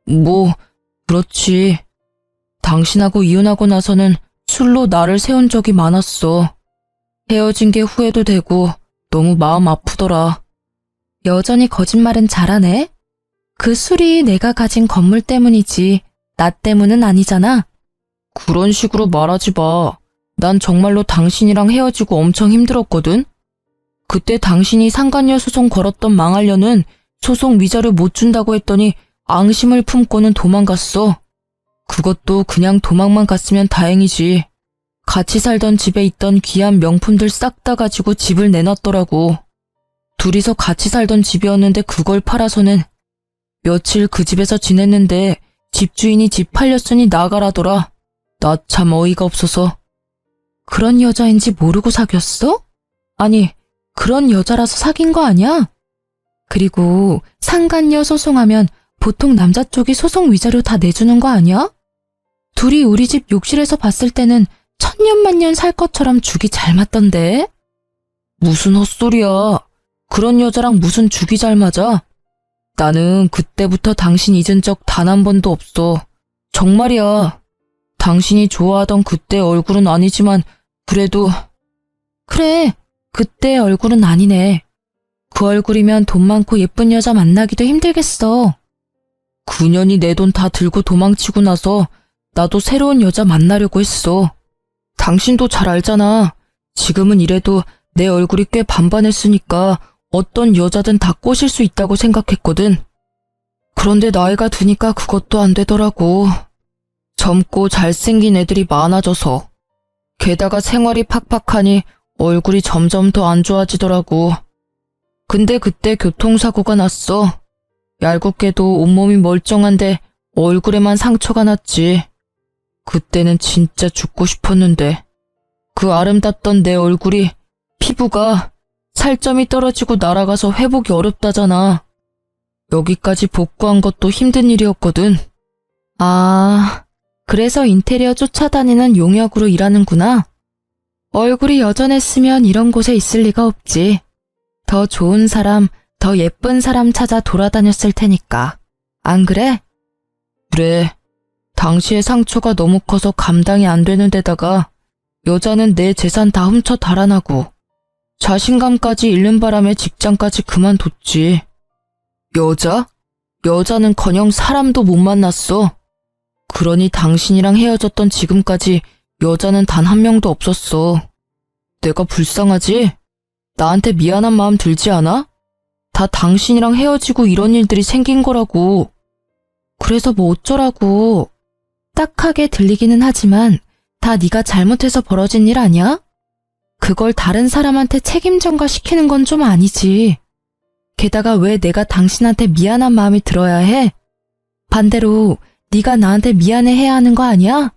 뭐, 그렇지. 당신하고 이혼하고 나서는 술로 나를 세운 적이 많았어. 헤어진 게 후회도 되고 너무 마음 아프더라. 여전히 거짓말은 잘하네? 그 술이 내가 가진 건물 때문이지 나 때문은 아니잖아. 그런 식으로 말하지 마. 난 정말로 당신이랑 헤어지고 엄청 힘들었거든. 그때 당신이 상간녀 소송 걸었던 망할녀는 소송 위자료 못 준다고 했더니 앙심을 품고는 도망갔어. 그것도 그냥 도망만 갔으면 다행이지. 같이 살던 집에 있던 귀한 명품들 싹 다 가지고 집을 내놨더라고. 둘이서 같이 살던 집이었는데 그걸 팔아서는 며칠 그 집에서 지냈는데 집주인이 집 팔렸으니 나가라더라. 나 참 어이가 없어서. 그런 여자인지 모르고 사귀었어? 아니, 그런 여자라서 사귄 거 아니야? 그리고 상간녀 소송하면 보통 남자 쪽이 소송 위자료 다 내주는 거 아니야? 둘이 우리 집 욕실에서 봤을 때는 천년만년 살 것처럼 죽이 잘 맞던데? 무슨 헛소리야. 그런 여자랑 무슨 죽이 잘 맞아? 나는 그때부터 당신 잊은 적 단 한 번도 없어. 정말이야. 당신이 좋아하던 그때 얼굴은 아니지만 그래도. 그래, 그때 얼굴은 아니네. 그 얼굴이면 돈 많고 예쁜 여자 만나기도 힘들겠어. 9년이 내 돈 다 들고 도망치고 나서 나도 새로운 여자 만나려고 했어. 당신도 잘 알잖아. 지금은 이래도 내 얼굴이 꽤 반반했으니까 어떤 여자든 다 꼬실 수 있다고 생각했거든. 그런데 나이가 드니까 그것도 안 되더라고. 젊고 잘생긴 애들이 많아져서. 게다가 생활이 팍팍하니 얼굴이 점점 더 안 좋아지더라고. 근데 그때 교통사고가 났어. 얄궂게도 온몸이 멀쩡한데 얼굴에만 상처가 났지. 그때는 진짜 죽고 싶었는데 그 아름답던 내 얼굴이 피부가 살점이 떨어지고 날아가서 회복이 어렵다잖아. 여기까지 복구한 것도 힘든 일이었거든. 아, 그래서 인테리어 쫓아다니는 용역으로 일하는구나. 얼굴이 여전했으면 이런 곳에 있을 리가 없지. 더 좋은 사람, 더 예쁜 사람 찾아 돌아다녔을 테니까. 안 그래? 그래. 당시의 상처가 너무 커서 감당이 안 되는 데다가 여자는 내 재산 다 훔쳐 달아나고 자신감까지 잃는 바람에 직장까지 그만뒀지. 여자? 여자는커녕 사람도 못 만났어. 그러니 당신이랑 헤어졌던 지금까지 여자는 단 한 명도 없었어. 내가 불쌍하지? 나한테 미안한 마음 들지 않아? 다 당신이랑 헤어지고 이런 일들이 생긴 거라고. 그래서 뭐 어쩌라고. 딱하게 들리기는 하지만 다 네가 잘못해서 벌어진 일 아니야? 그걸 다른 사람한테 책임 전가시키는 건 좀 아니지. 게다가 왜 내가 당신한테 미안한 마음이 들어야 해? 반대로 네가 나한테 미안해해야 하는 거 아니야?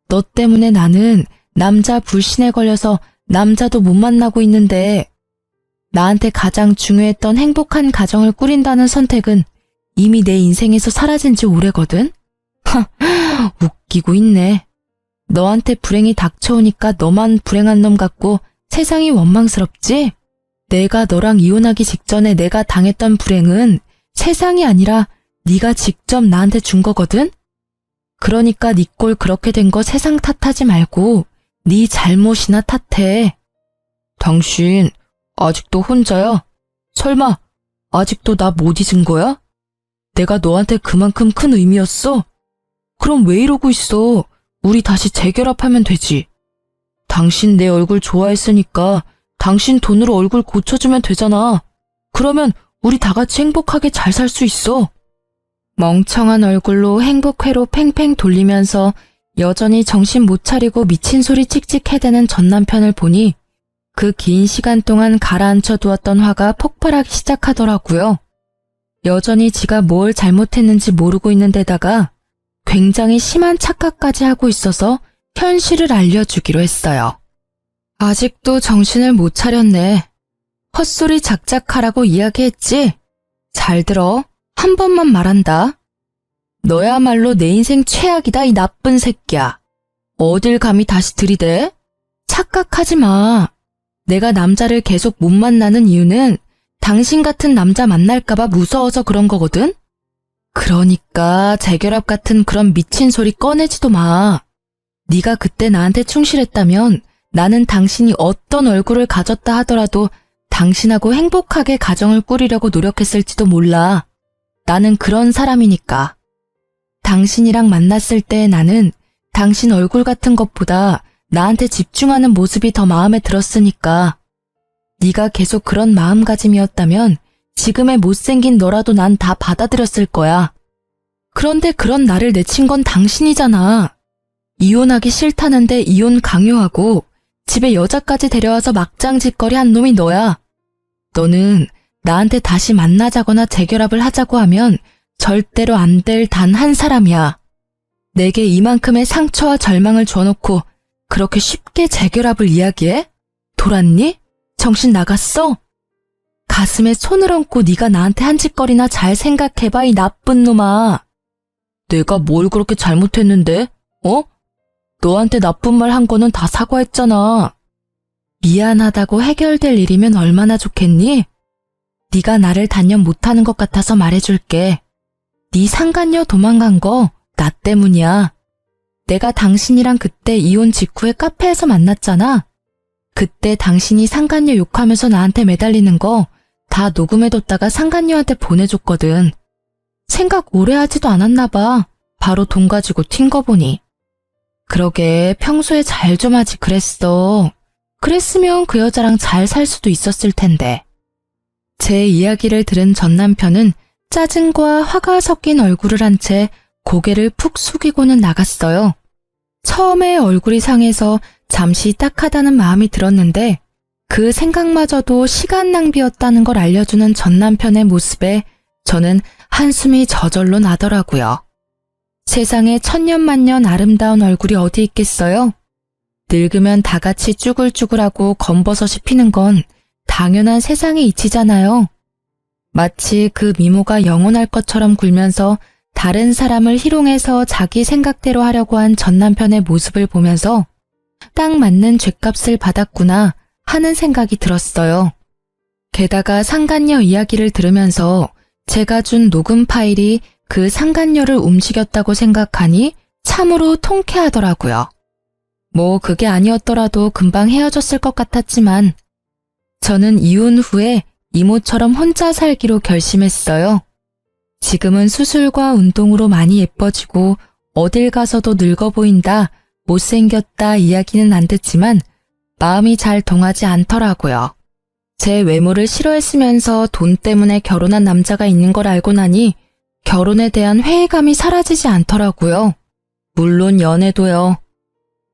너 때문에 나는 남자 불신에 걸려서 남자도 못 만나고 있는데 나한테 가장 중요했던 행복한 가정을 꾸린다는 선택은 이미 내 인생에서 사라진 지 오래거든? 웃기고 있네. 너한테 불행이 닥쳐오니까 너만 불행한 놈 같고 세상이 원망스럽지? 내가 너랑 이혼하기 직전에 내가 당했던 불행은 세상이 아니라 네가 직접 나한테 준 거거든? 그러니까 네 꼴 그렇게 된 거 세상 탓하지 말고 네 잘못이나 탓해. 당신 아직도 혼자야? 설마 아직도 나 못 잊은 거야? 내가 너한테 그만큼 큰 의미였어? 그럼 왜 이러고 있어? 우리 다시 재결합하면 되지. 당신 내 얼굴 좋아했으니까 당신 돈으로 얼굴 고쳐주면 되잖아. 그러면 우리 다 같이 행복하게 잘 살 수 있어. 멍청한 얼굴로 행복회로 팽팽 돌리면서 여전히 정신 못 차리고 미친 소리 찍찍 해대는 전 남편을 보니 그 긴 시간 동안 가라앉혀 두었던 화가 폭발하기 시작하더라고요. 여전히 지가 뭘 잘못했는지 모르고 있는 데다가 굉장히 심한 착각까지 하고 있어서 현실을 알려주기로 했어요. 아직도 정신을 못 차렸네. 헛소리 작작하라고 이야기했지? 잘 들어. 한 번만 말한다. 너야말로 내 인생 최악이다, 이 나쁜 새끼야. 어딜 감히 다시 들이대? 착각하지 마. 내가 남자를 계속 못 만나는 이유는 당신 같은 남자 만날까봐 무서워서 그런 거거든? 그러니까 재결합 같은 그런 미친 소리 꺼내지도 마. 네가 그때 나한테 충실했다면 나는 당신이 어떤 얼굴을 가졌다 하더라도 당신하고 행복하게 가정을 꾸리려고 노력했을지도 몰라. 나는 그런 사람이니까. 당신이랑 만났을 때 나는 당신 얼굴 같은 것보다 나한테 집중하는 모습이 더 마음에 들었으니까. 네가 계속 그런 마음가짐이었다면 지금의 못생긴 너라도 난 다 받아들였을 거야. 그런데 그런 나를 내친 건 당신이잖아. 이혼하기 싫다는데 이혼 강요하고 집에 여자까지 데려와서 막장짓거리 한 놈이 너야. 너는 나한테 다시 만나자거나 재결합을 하자고 하면 절대로 안 될 단 한 사람이야. 내게 이만큼의 상처와 절망을 줘놓고 그렇게 쉽게 재결합을 이야기해? 돌았니? 정신 나갔어? 가슴에 손을 얹고 네가 나한테 한 짓거리나 잘 생각해봐, 이 나쁜 놈아. 내가 뭘 그렇게 잘못했는데? 어? 너한테 나쁜 말 한 거는 다 사과했잖아. 미안하다고 해결될 일이면 얼마나 좋겠니? 네가 나를 단연 못하는 것 같아서 말해줄게. 네 상간녀 도망간 거 나 때문이야. 내가 당신이랑 그때 이혼 직후에 카페에서 만났잖아. 그때 당신이 상간녀 욕하면서 나한테 매달리는 거 다 녹음해뒀다가 상간녀한테 보내줬거든. 생각 오래 하지도 않았나 봐. 바로 돈 가지고 튄 거 보니. 그러게 평소에 잘 좀 하지 그랬어. 그랬으면 그 여자랑 잘 살 수도 있었을 텐데. 제 이야기를 들은 전 남편은 짜증과 화가 섞인 얼굴을 한 채 고개를 푹 숙이고는 나갔어요. 처음에 얼굴이 상해서 잠시 딱하다는 마음이 들었는데 그 생각마저도 시간 낭비였다는 걸 알려주는 전 남편의 모습에 저는 한숨이 저절로 나더라고요. 세상에 천년만년 아름다운 얼굴이 어디 있겠어요? 늙으면 다 같이 쭈글쭈글하고 검버섯이 피는 건 당연한 세상의 이치잖아요. 마치 그 미모가 영원할 것처럼 굴면서 다른 사람을 희롱해서 자기 생각대로 하려고 한 전 남편의 모습을 보면서 딱 맞는 죗값을 받았구나 하는 생각이 들었어요. 게다가 상간녀 이야기를 들으면서 제가 준 녹음 파일이 그 상간녀를 움직였다고 생각하니 참으로 통쾌하더라고요. 뭐 그게 아니었더라도 금방 헤어졌을 것 같았지만 저는 이혼 후에 이모처럼 혼자 살기로 결심했어요. 지금은 수술과 운동으로 많이 예뻐지고 어딜 가서도 늙어 보인다, 못생겼다 이야기는 안 듣지만 마음이 잘 동하지 않더라고요. 제 외모를 싫어했으면서 돈 때문에 결혼한 남자가 있는 걸 알고 나니 결혼에 대한 회의감이 사라지지 않더라고요. 물론 연애도요.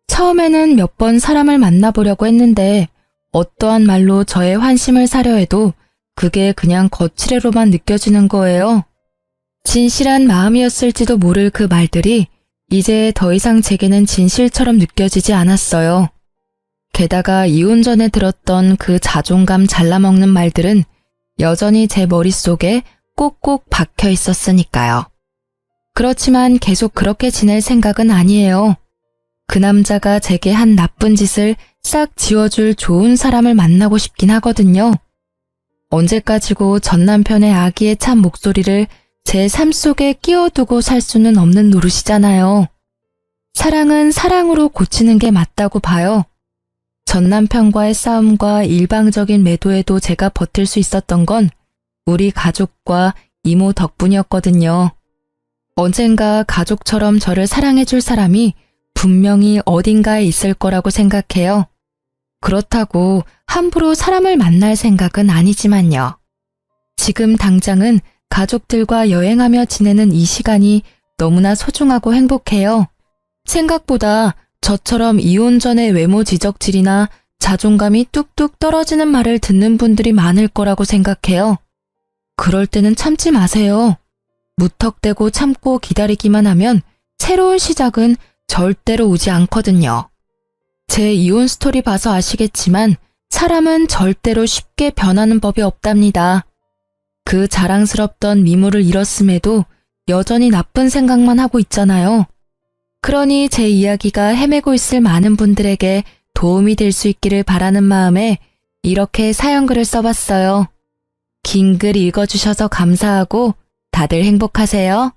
처음에는 몇 번 사람을 만나보려고 했는데 어떠한 말로 저의 환심을 사려 해도 그게 그냥 거칠애로만 느껴지는 거예요. 진실한 마음이었을지도 모를 그 말들이 이제 더 이상 제게는 진실처럼 느껴지지 않았어요. 게다가 이혼 전에 들었던 그 자존감 잘라먹는 말들은 여전히 제 머릿속에 꼭꼭 박혀 있었으니까요. 그렇지만 계속 그렇게 지낼 생각은 아니에요. 그 남자가 제게 한 나쁜 짓을 싹 지워줄 좋은 사람을 만나고 싶긴 하거든요. 언제까지고 전 남편의 아기의 찬 목소리를 제 삶 속에 끼워두고 살 수는 없는 노릇이잖아요. 사랑은 사랑으로 고치는 게 맞다고 봐요. 전 남편과의 싸움과 일방적인 매도에도 제가 버틸 수 있었던 건 우리 가족과 이모 덕분이었거든요. 언젠가 가족처럼 저를 사랑해줄 사람이 분명히 어딘가에 있을 거라고 생각해요. 그렇다고 함부로 사람을 만날 생각은 아니지만요. 지금 당장은 가족들과 여행하며 지내는 이 시간이 너무나 소중하고 행복해요. 생각보다 저처럼 이혼 전의 외모 지적질이나 자존감이 뚝뚝 떨어지는 말을 듣는 분들이 많을 거라고 생각해요. 그럴 때는 참지 마세요. 무턱대고 참고 기다리기만 하면 새로운 시작은 절대로 오지 않거든요. 제 이혼 스토리 봐서 아시겠지만 사람은 절대로 쉽게 변하는 법이 없답니다. 그 자랑스럽던 미모를 잃었음에도 여전히 나쁜 생각만 하고 있잖아요. 그러니 제 이야기가 헤매고 있을 많은 분들에게 도움이 될 수 있기를 바라는 마음에 이렇게 사연글을 써봤어요. 긴 글 읽어주셔서 감사하고 다들 행복하세요.